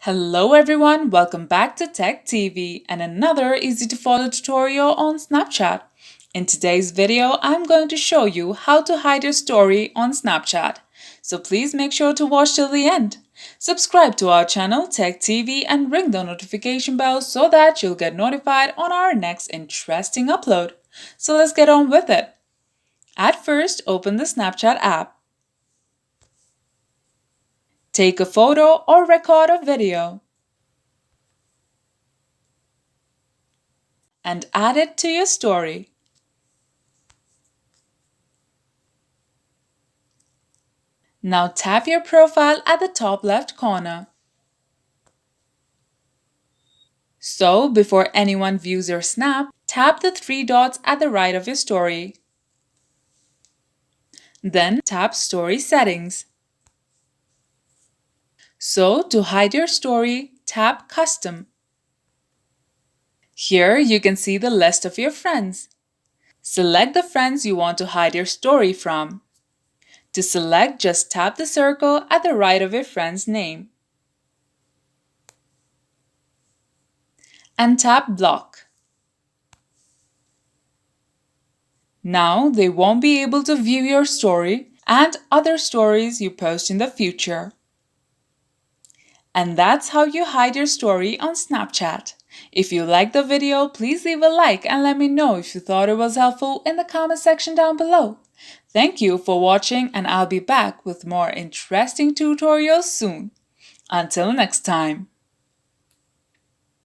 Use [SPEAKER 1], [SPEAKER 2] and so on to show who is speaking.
[SPEAKER 1] Hello everyone, welcome back to Tech TV and another easy to follow tutorial on Snapchat. In today's video, I'm going to show you how to hide your story on Snapchat. So please make sure to watch till the end. Subscribe to our channel Tech TV and ring the notification bell so that you'll get notified on our next interesting upload. So let's get on with it. At first, open the Snapchat app. Take a photo or record a video and add it to your story. Now tap your profile at the top left corner. So, before anyone views your snap, tap the three dots at the right of your story. Then tap Story Settings. So, to hide your story, tap Custom. Here you can see the list of your friends. Select the friends you want to hide your story from. To select, just tap the circle at the right of your friend's name. And tap Block. Now they won't be able to view your story and other stories you post in the future. And that's how you hide your story on Snapchat. If you liked the video, please leave a like and let me know if you thought it was helpful in the comment section down below. Thank you for watching and I'll be back with more interesting tutorials soon. Until next time.